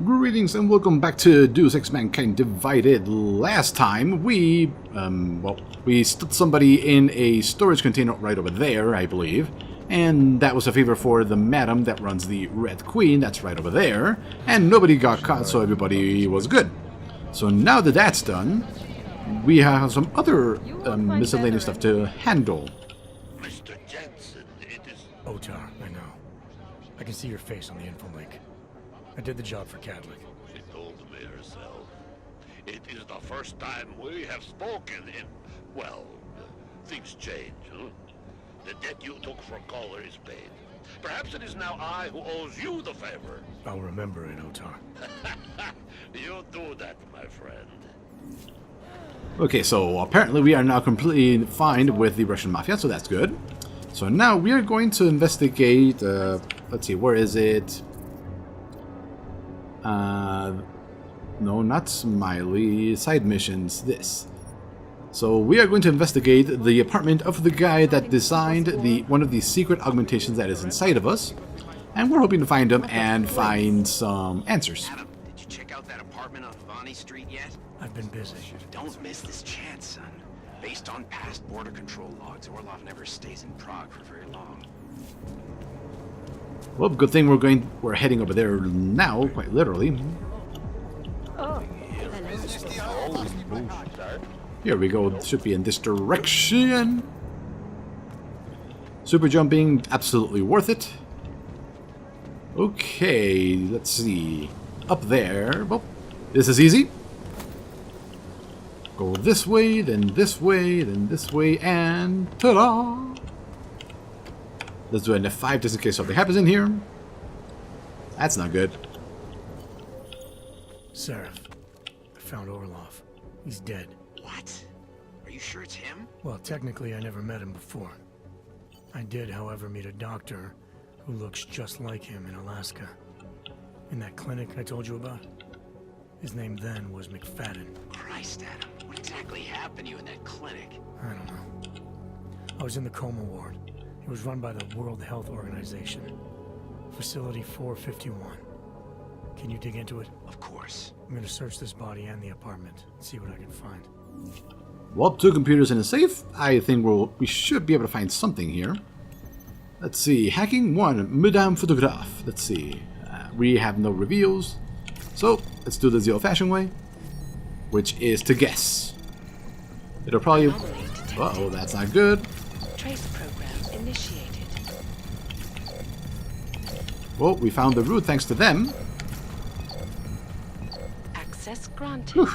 Greetings and welcome back to Deus Ex Mankind Divided. Last time we stood somebody in a storage container right over there, I believe. And that was a favor for the madam that runs the Red Queen, that's right over there. And nobody got caught, so everybody was good. So now that that's done, we have some other miscellaneous stuff to handle. Mr. Jensen, it is... Otar, I know. I can see your face on the info link. I did the job for Cadlick. She told me herself. It is the first time we have spoken in... Well, things change, huh? The debt you took for Caller is paid. Perhaps it is now I who owes you the favor. I'll remember it, Otar. You do that, my friend. Okay, so apparently we are now completely fine with the Russian Mafia, so that's good. So now we are going to investigate, let's see, where is it? No, not Smiley. Side missions, this. So we are going to investigate the apartment of the guy that designed one of the secret augmentations that is inside of us. And we're hoping to find him and find some answers. Adam, did you check out that apartment on Vani Street yet? I've been busy. Don't miss this chance, son. Based on past border control logs, Orlov never stays in Prague for very long. Well, good thing we're heading over there now, quite literally. Here we go. Should be in this direction. Super jumping, absolutely worth it. Okay, let's see. Up there. Well, this is easy. Go this way, then this way, then this way, and ta-da! Let's do an F5 just in case something happens in here. That's not good. Seraph, I found Orlov. He's dead. What? Are you sure it's him? Well, technically I never met him before. I did, however, meet a doctor who looks just like him in Alaska. In that clinic I told you about. His name then was McFadden. Christ, Adam. What exactly happened to you in that clinic? I don't know. I was in the coma ward. It was run by the World Health Organization. Facility 451. Can you dig into it? Of course. I'm gonna search this body and the apartment and see what I can find. Well, 2 computers in a safe. I think we should be able to find something here. Let's see. Hacking 1. Madame Photographe. Let's see. We have no reveals. So, let's do this the old-fashioned way. Which is to guess. It'll probably... Uh-oh, that's not good. Trace program initiated. Well, we found the route thanks to them. Access granted. Whew.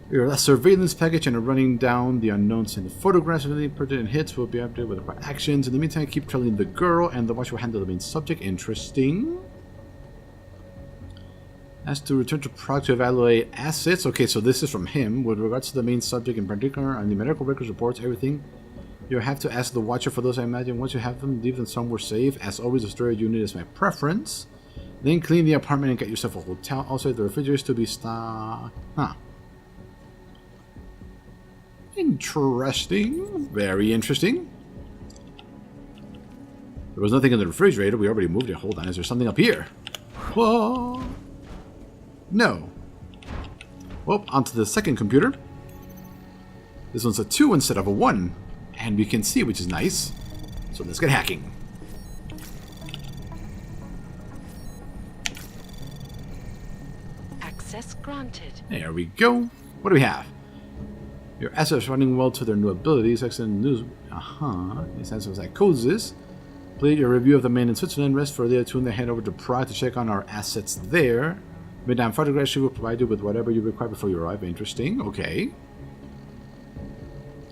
We're a surveillance package and are running down the unknowns in the photographs. If any pertinent hits will be updated with our actions. In the meantime, keep trailing the girl and the watch will handle the main subject. Interesting. As to return to Prague to evaluate assets. Okay, so this is from him. With regards to the main subject in particular, and the medical records, reports, everything, you have to ask the watcher for those, I imagine. Once you have them, leave them somewhere safe. As always, the storage unit is my preference. Then clean the apartment and get yourself a hotel. Also, the refrigerator is to be stocked. Huh. Interesting. Very interesting. There was nothing in the refrigerator. We already moved it. Hold on. Is there something up here? Whoa. No. Well, onto the second computer. This one's a 2 instead of a 1. And we can see, which is nice. So let's get hacking. Access granted. There we go. What do we have? Your assets running well to their new abilities. Excellent news. Your sense of psychosis. Complete your review of the main in Switzerland. Rest for the tune. Then head over to Prague to check on our assets there. Madame Photograph, she will provide you with whatever you require before you arrive. Interesting. Okay.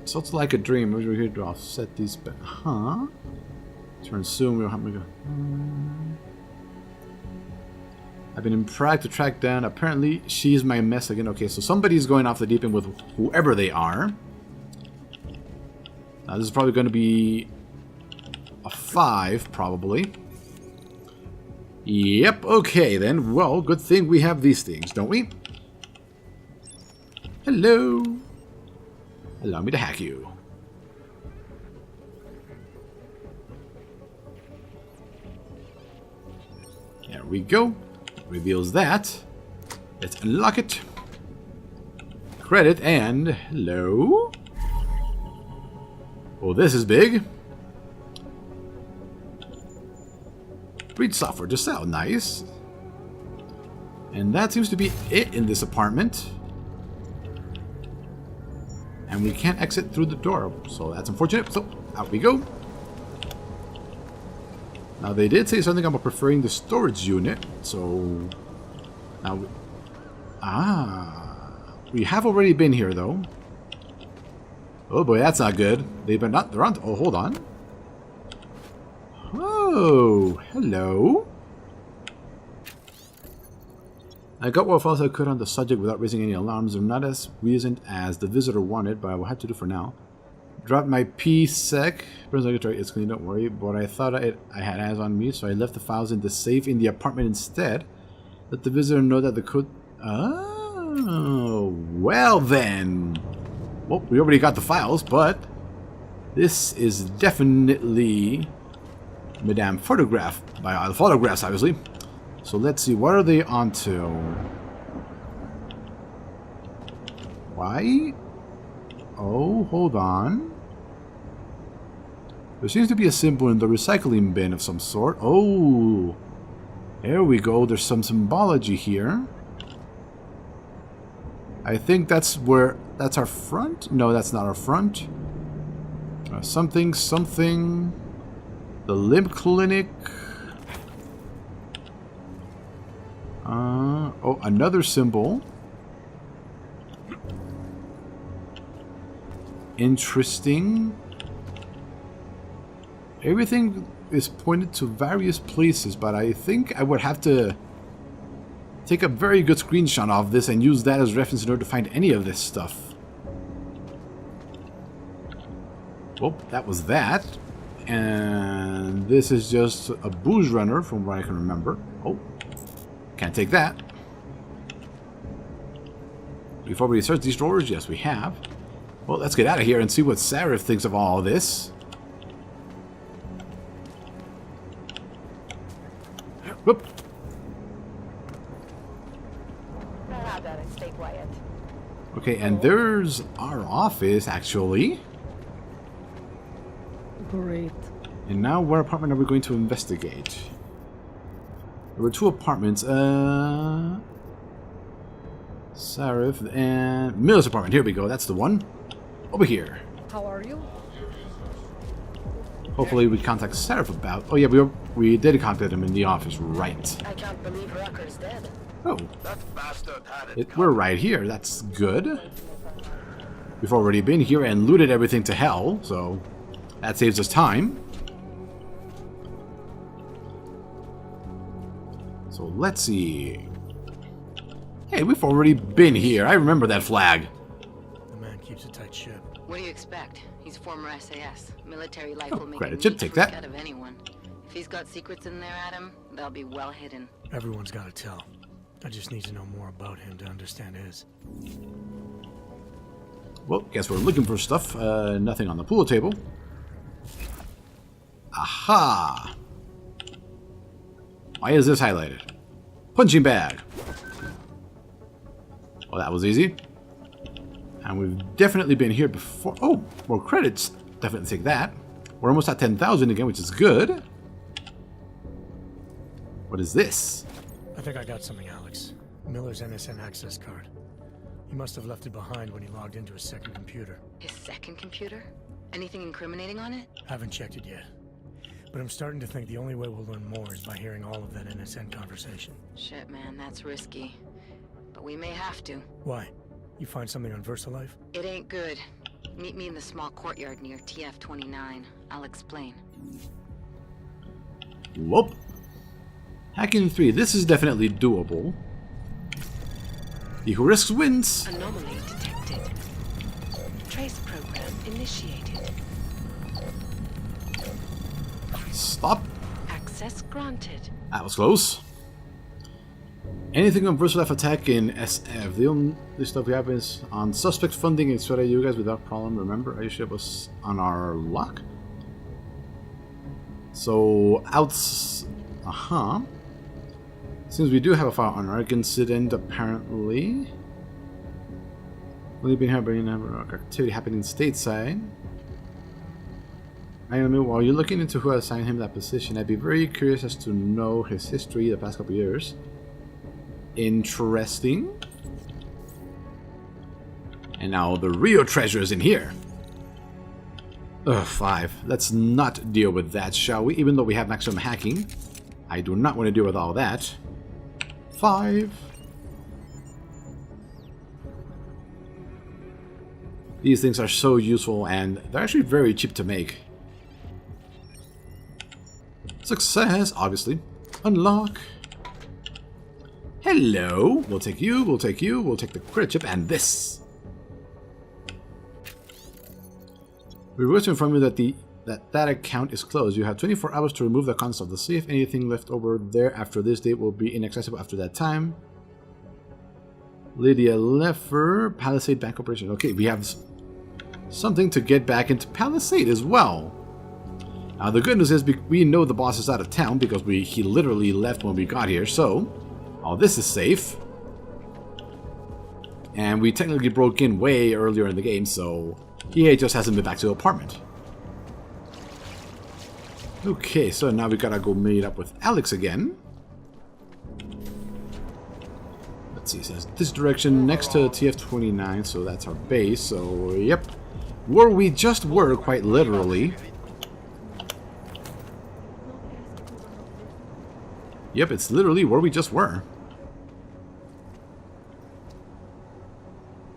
So it's like a dream. We're here to offset these. Turn soon. We'll have to go. I've been in Prague to track down. Apparently, she's my mess again. Okay, so somebody's going off the deep end with whoever they are. Now, this is probably going to be a 5, probably. Yep, okay then. Well, good thing we have these things, don't we? Hello. Allow me to hack you. There we go. reveals that. Let's unlock it. Credit and hello. Oh, this is big. Read software to sell. Nice. And that seems to be it in this apartment. And we can't exit through the door, so that's unfortunate. So, out we go. Now, they did say something about preferring the storage unit, so... Now, we have already been here, though. Oh boy, that's not good. They're on... Oh, hold on. Oh, hello. I got what else I could on the subject without raising any alarms. I'm not as recent as the visitor wanted, but I will have to do for now. Dropped my PSEC. It's clean, don't worry. But I thought I had eyes on me, so I left the files in the safe in the apartment instead. Let the visitor know that the code... Oh, well then. Well, we already got the files, but this is definitely Madame Photograph by the photographs, obviously. So let's see, what are they onto? Why? Oh, hold on. There seems to be a symbol in the recycling bin of some sort. Oh, there we go. There's some symbology here. I think that's our front? No, that's not our front. Something. The Limb Clinic. Oh, another symbol. Interesting. Everything is pointed to various places, but I think I would have to take a very good screenshot of this and use that as reference in order to find any of this stuff. Well, that was that. And this is just a booze runner from what I can remember. Oh, can't take that. We've already searched these drawers. Yes, we have. Well, let's get out of here and see what Sarif thinks of all this. Whoop. Stay quiet. Okay, and there's our office, actually. Great. And now, what apartment are we going to investigate? There were two apartments. Sarif and Miller's apartment. Here we go. That's the one. Over here. How are you? Hopefully we contact Sarif about... Oh yeah, we did contact him in the office, right. I can't believe Rucker's dead. Oh, That bastard had it. we're right here. That's good. We've already been here and looted everything to hell, so that saves us time. So let's see. Hey, we've already been here. I remember that flag. The man keeps a tight ship. What do you expect? He's former SAS. Military life will make credit. a Should neat take freak that. out of anyone. If he's got secrets in there, Adam, they'll be well hidden. Everyone's got to tell. I just need to know more about him to understand his. Well, guess we're looking for stuff. Nothing on the pool table. Aha! Why is this highlighted? Punching bag. Well, that was easy. And we've definitely been here before. Oh, more credits. Definitely take that. We're almost at 10,000 again, which is good. What is this? I think I got something, Alex. Miller's NSN access card. He must have left it behind when he logged into his second computer. His second computer? Anything incriminating on it? Haven't checked it yet. But I'm starting to think the only way we'll learn more is by hearing all of that NSN conversation. Shit, man, that's risky. But we may have to. Why? You find something on VersaLife? It ain't good. Meet me in the small courtyard near TF-29. I'll explain. Whoop. Hacking 3. This is definitely doable. He who risks wins. Anomaly detected. Trace program initiated. Stop. Access granted. That was close. Anything on VersaLife attack in SF. The only stuff we have is on suspect funding and extradite you guys without problem. Remember, I ship was on our lock. So outs. Since we do have a file on Arc incident, apparently. Only been here, but activity happening stateside. I mean, while you're looking into who assigned him that position, I'd be very curious as to know his history the past couple years. Interesting. And now the real treasure is in here. Ugh, 5. Let's not deal with that, shall we? Even though we have maximum hacking. I do not want to deal with all that. 5. These things are so useful and they're actually very cheap to make. Success, obviously. Unlock. Hello. We'll take you, we'll take you, we'll take the credit chip and this. We wish to inform you that that account is closed. You have 24 hours to remove the console. The see if anything left over there after this date will be inaccessible after that time. Lydia Leffer, Palisade Bank Operation. Okay, we have something to get back into Palisade as well. Now the good news is we know the boss is out of town because he literally left when we got here, so all this is safe. And we technically broke in way earlier in the game, so he just hasn't been back to the apartment. Okay, so now we gotta go meet up with Alex again. Let's see, it says this direction next to TF-29, so that's our base, so yep. Where we just were, quite literally. Yep, it's literally where we just were.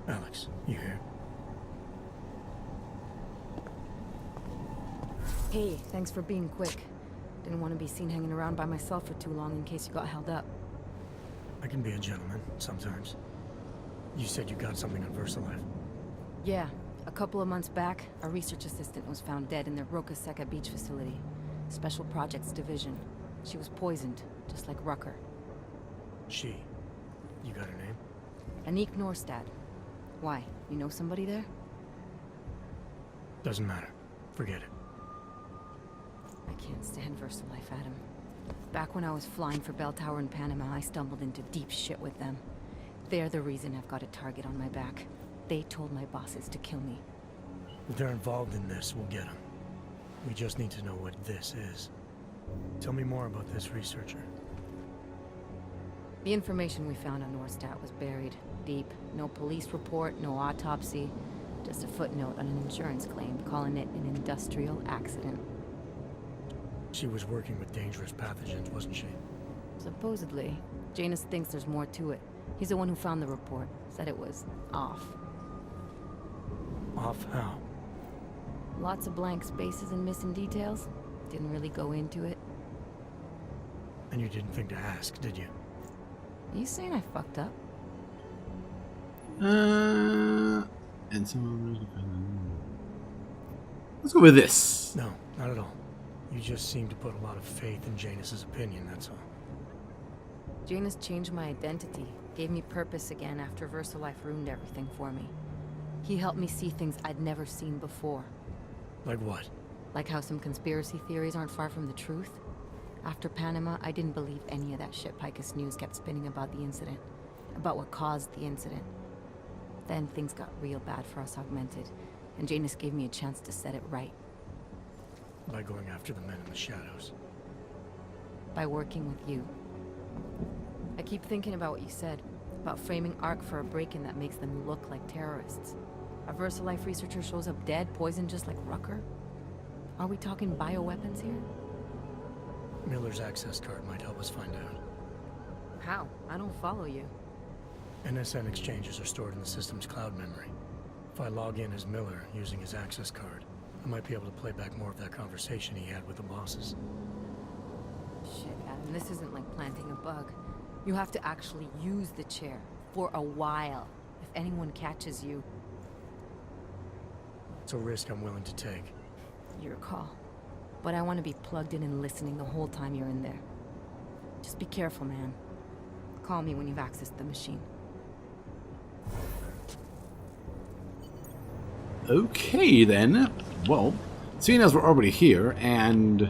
Alex, you here? Hey, thanks for being quick. Didn't want to be seen hanging around by myself for too long in case you got held up. I can be a gentleman, sometimes. You said you got something on VersaLife. Yeah, a couple of months back, a research assistant was found dead in their Roca Seca beach facility. Special Projects Division. She was poisoned, just like Rucker. She. You got her name? Anik Norstad. Why? You know somebody there? Doesn't matter. Forget it. I can't stand VersaLife, Adam. Back when I was flying for Bell Tower in Panama, I stumbled into deep shit with them. They're the reason I've got a target on my back. They told my bosses to kill me. If they're involved in this, we'll get them. We just need to know what this is. Tell me more about this researcher. The information we found on Norstad was buried deep. No police report, no autopsy. Just a footnote on an insurance claim, calling it an industrial accident. She was working with dangerous pathogens, wasn't she? Supposedly. Janus thinks there's more to it. He's the one who found the report. Said it was off. Off how? Lots of blank spaces and missing details. Didn't really go into it. And you didn't think to ask, did you? Are you saying I fucked up? And so let's go with this. No, not at all. You just seem to put a lot of faith in Janus's opinion, that's all. Janus changed my identity, gave me purpose again after VersaLife ruined everything for me. He helped me see things I'd never seen before. Like what? Like how some conspiracy theories aren't far from the truth. After Panama, I didn't believe any of that shit Picus News kept spinning about the incident. About what caused the incident. Then things got real bad for us Augmented, and Janus gave me a chance to set it right. By going after the men in the shadows. By working with you. I keep thinking about what you said, about framing ARC for a break-in that makes them look like terrorists. A VersaLife researcher shows up dead, poisoned just like Rucker? Are we talking bioweapons here? Miller's access card might help us find out. How? I don't follow you. NSN exchanges are stored in the system's cloud memory. If I log in as Miller using his access card, I might be able to play back more of that conversation he had with the bosses. Shit, Adam, this isn't like planting a bug. You have to actually use the chair. For a while. If anyone catches you. It's a risk I'm willing to take. Your call. But I want to be plugged in and listening the whole time you're in there. Just be careful, man. Call me when you've accessed the machine. Okay then. Well, seeing as we're already here, and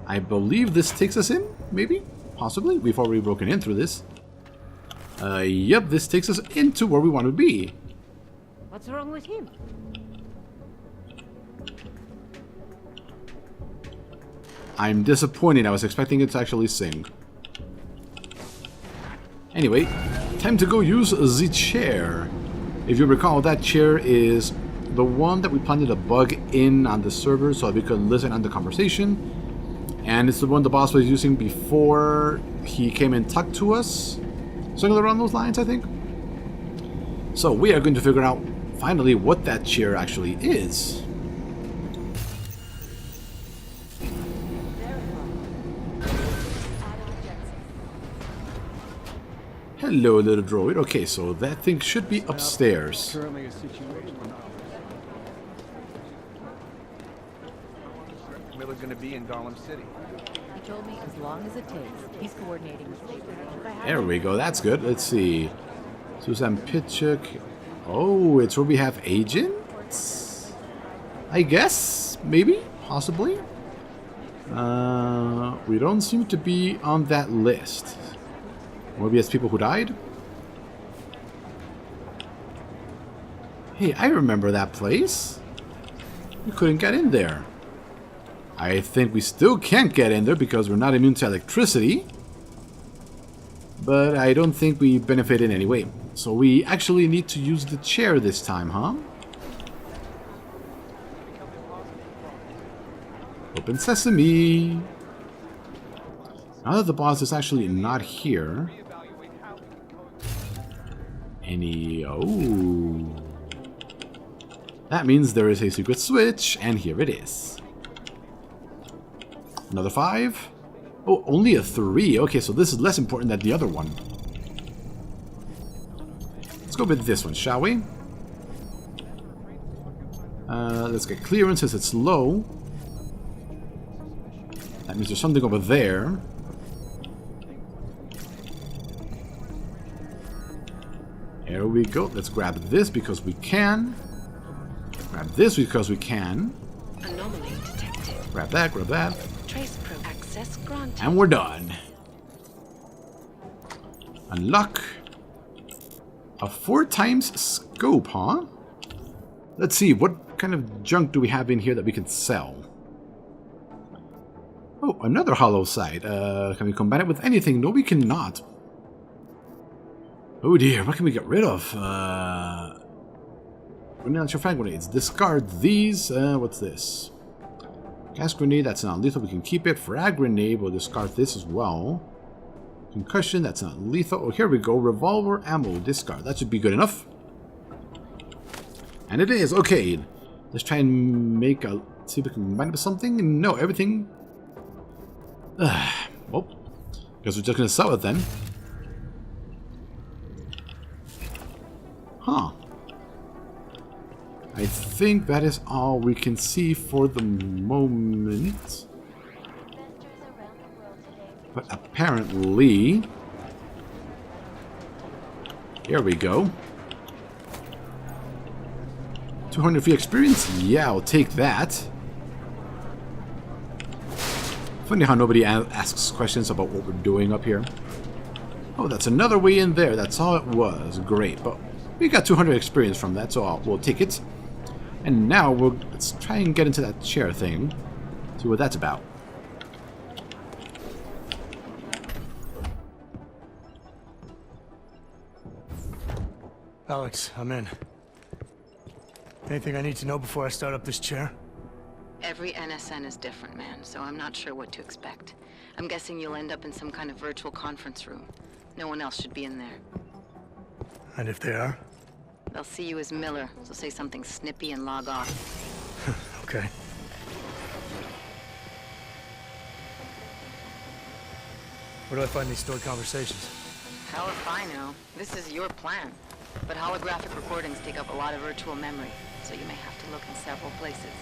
I believe this takes us in, maybe? Possibly? We've already broken in through this. Yep, this takes us into where we want to be. What's wrong with him? I'm disappointed. I was expecting it to actually sing. Anyway, time to go use the chair. If you recall, that chair is the one that we planted a bug in on the server so that we could listen on the conversation. And it's the one the boss was using before he came and talked to us. Something along those lines, I think. So we are going to figure out, finally, what that chair actually is. Hello, little droid. Okay, so that thing should be upstairs. Currently a situation. Miller's gonna be in Gotham City. He told me as long as it takes, he's coordinating with State. There we go. That's good. Let's see. Susan Pitchuk. Oh, it's where we have agents? I guess? Maybe? Possibly? We don't seem to be on that list. Maybe it's people who died? Hey, I remember that place. We couldn't get in there. I think we still can't get in there because we're not immune to electricity. But I don't think we benefit in any way. So we actually need to use the chair this time, huh? Open sesame. Now that the boss is actually not here. Oh. That means there is a secret switch, and here it is. Another 5. Oh, only a 3. Okay, so this is less important than the other one. Let's go with this one, shall we? Let's get clearance since it's low. That means there's something over there. There we go. Let's grab this because we can. Grab this because we can. Anomaly detected. Grab that, grab that. Trace probe access granted. And we're done. Unlock. A 4 times scope, huh? Let's see, what kind of junk do we have in here that we can sell? Oh, another hollow side. Can we combine it with anything? No, we cannot. Oh dear, what can we get rid of? Grenade frag grenades. Discard these. What's this? Gas grenade, that's not lethal. We can keep it. Frag grenade, we'll discard this as well. Concussion, that's not lethal. Oh, here we go. Revolver ammo, discard. That should be good enough. And it is. Okay. Let's try and make a... See if we can combine it with something. No, everything... well, guess we're just going to sell it then. Huh. I think that is all we can see for the moment. But apparently... Here we go. 200 free experience? Yeah, I'll take that. Funny how nobody asks questions about what we're doing up here. Oh, that's another way in there. That's all it was. Great. But we got 200 experience from that, so we'll take it. And now let's try and get into that chair thing. See what that's about. Alex, I'm in. Anything I need to know before I start up this chair? Every NSN is different, man, so I'm not sure what to expect. I'm guessing you'll end up in some kind of virtual conference room. No one else should be in there. And if they are? They'll see you as Miller, so say something snippy and log off. Okay. Where do I find these stored conversations? Hell if I know. This is your plan. But holographic recordings take up a lot of virtual memory, so you may have to look in several places.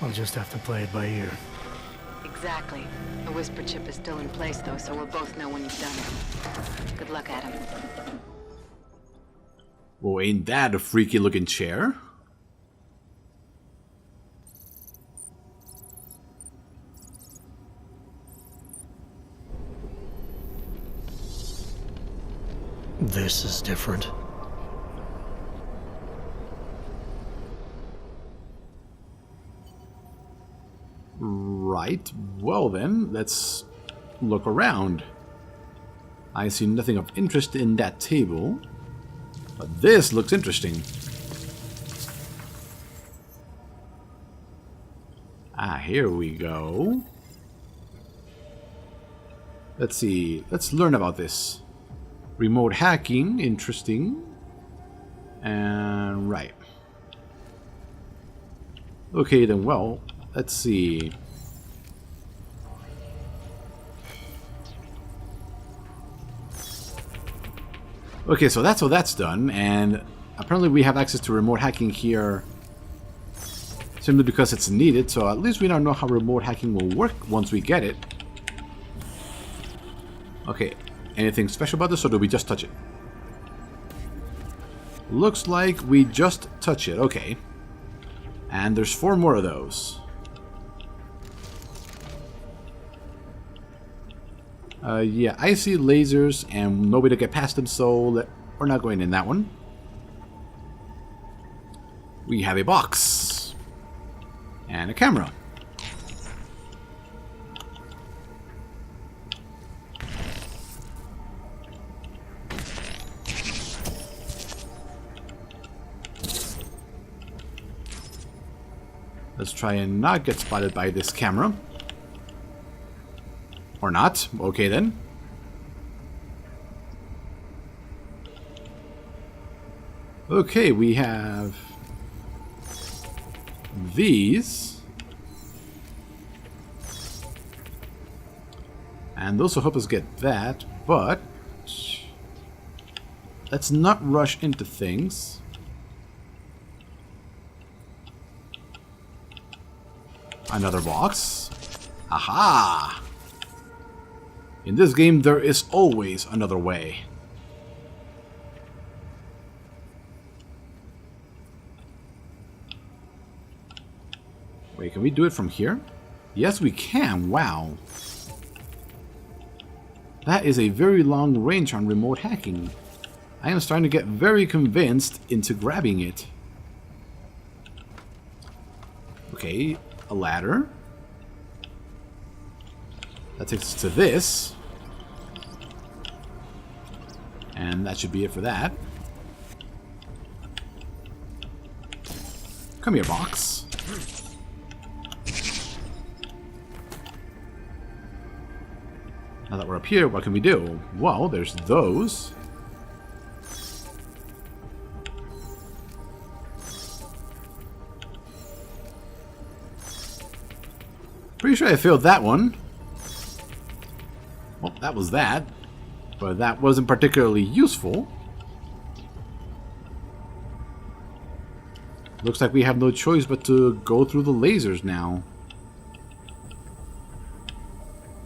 I'll just have to play it by ear. Exactly. The whisper chip is still in place, though, so we'll both know when you've done it. Good luck, Adam. Well, ain't that a freaky looking chair? This is different. Right. Well then, let's look around. I see nothing of interest in that table. But this looks interesting. Ah, here we go. Let's see. Let's learn about this. Remote hacking, interesting. And right. Okay then, well, let's see. Okay, so that's how that's done, and apparently we have access to remote hacking here simply because it's needed, so at least we now know how remote hacking will work once we get it. Okay, anything special about this, or do we just touch it? Looks like we just touch it, okay. And there's 4 more of those. Yeah, I see lasers and no way to get past them, so we're not going in that one. We have a box. And a camera. Let's try and not get spotted by this camera. Or not. Okay then. Okay, we have these. And those will help us get that, but let's not rush into things. Another box. Aha! In this game, there is always another way. Wait, can we do it from here? Yes, we can. Wow. That is a very long range on remote hacking. I am starting to get very convinced into grabbing it. Okay, a ladder. That takes us to this. And that should be it for that. Come here, box. Now that we're up here, what can we do? Well, there's those. Pretty sure I failed that one. Well, that was that. But that wasn't particularly useful. Looks like we have no choice but to go through the lasers now.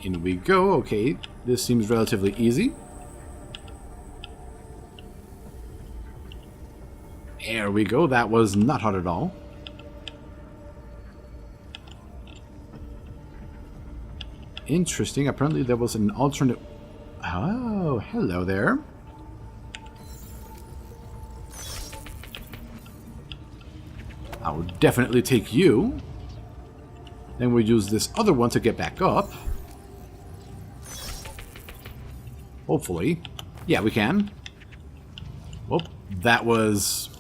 In we go. Okay, this seems relatively easy. There we go. That was not hard at all. Interesting. Apparently there was an alternate... Oh, hello there. I will definitely take you. Then we'll use this other one to get back up. Hopefully. Yeah, we can. Well, that was...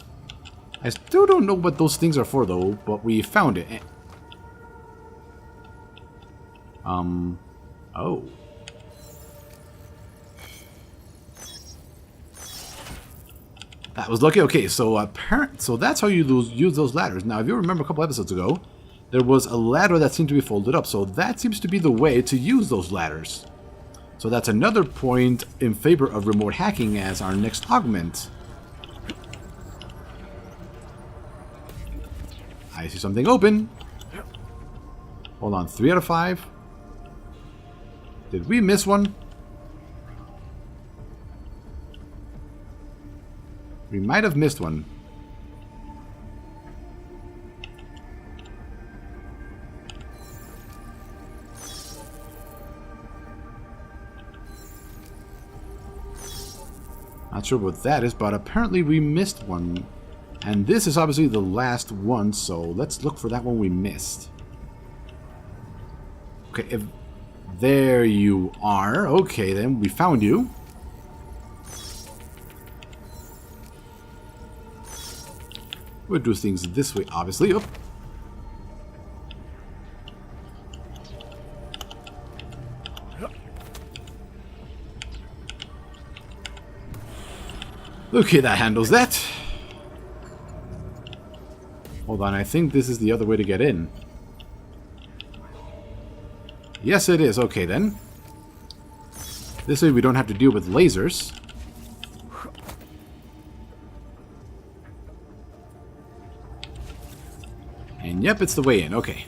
I still don't know what those things are for, though, but we found it. Oh. That was lucky. Okay, so so that's how you use those ladders. Now, if you remember a couple episodes ago, there was a ladder that seemed to be folded up, so that seems to be the way to use those ladders. So that's another point in favor of remote hacking as our next augment. I see something open. Hold on, 3 out of 5. Did we miss one? We might have missed one. Not sure what that is, but apparently we missed one. And this is obviously the last one, so let's look for that one we missed. Okay, if there you are. Okay, then we found you. We'll do things this way, obviously. Oh. Okay, that handles that. Hold on, I think this is the other way to get in. Yes, it is. Okay, then. This way we don't have to deal with lasers. And yep, it's the way in. Okay.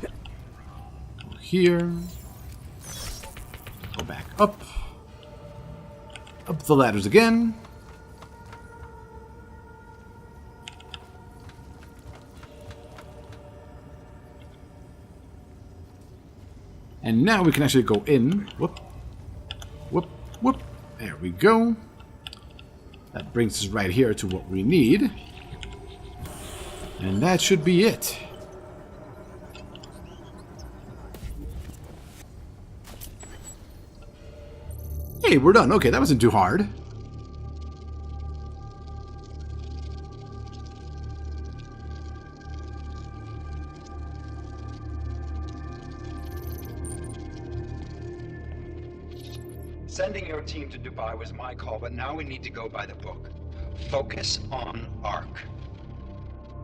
Go here. Go back up. Up the ladders again. And now we can actually go in. Whoop. Whoop. Whoop. There we go. That brings us right here to what we need. And that should be it. Hey, we're done. Okay, that wasn't too hard. Sending your team to Dubai was my call, but now we need to go by the book. Focus on ARC.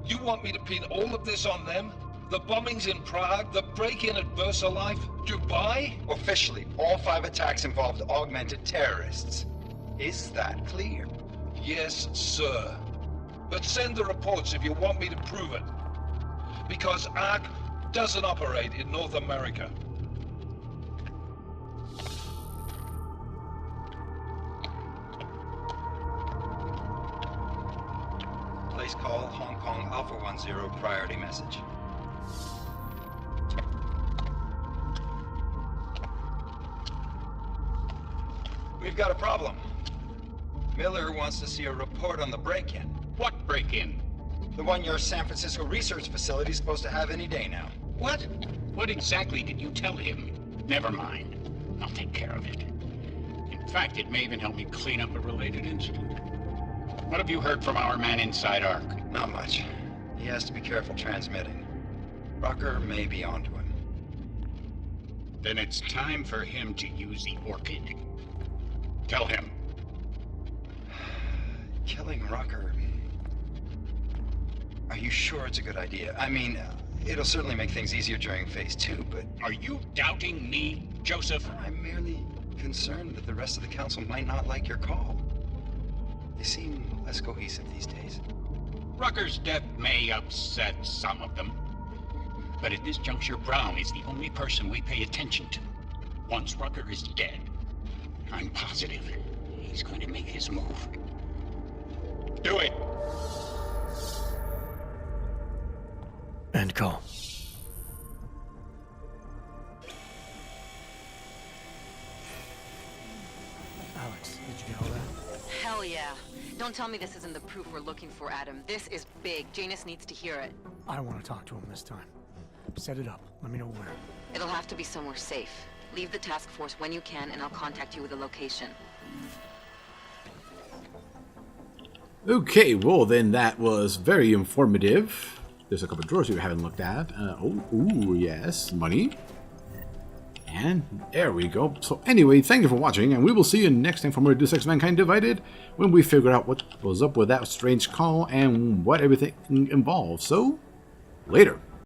You want me to pin all of this on them? The bombings in Prague, the break-in at VersaLife, Dubai? Officially, all 5 attacks involved augmented terrorists. Is that clear? Yes, sir. But send the reports if you want me to prove it. Because ARC doesn't operate in North America. Place call Hong Kong Alpha 10 priority message. We've got a problem. Miller wants to see a report on the break-in. What break-in? The one your San Francisco research facility is supposed to have any day now. What? What exactly did you tell him? Never mind. I'll take care of it. In fact, it may even help me clean up a related incident. What have you heard from our man inside ARC? Not much. He has to be careful transmitting. Rucker may be onto him. Then it's time for him to use the Orchid. Tell him. Killing Rucker... Are you sure it's a good idea? I mean, it'll certainly make things easier during Phase 2, but... Are you doubting me, Joseph? I'm merely concerned that the rest of the Council might not like your call. They seem less cohesive these days. Rucker's death may upset some of them. But at this juncture, Brown is the only person we pay attention to. Once Rucker is dead, I'm positive he's going to make his move. Do it! End call. Alex, did you get all that? Hell yeah. Don't tell me this isn't the proof we're looking for, Adam. This is big. Janus needs to hear it. I want to talk to him this time. Set it up. Let me know where. It'll have to be somewhere safe. Leave the task force when you can, and I'll contact you with a location. Okay, well then that was very informative. There's a couple of drawers we haven't looked at. Ooh, yes, money. And there we go. So anyway, thank you for watching, and we will see you next time for more Deus Ex Mankind Divided, when we figure out what was up with that strange call and what everything involves. So, later.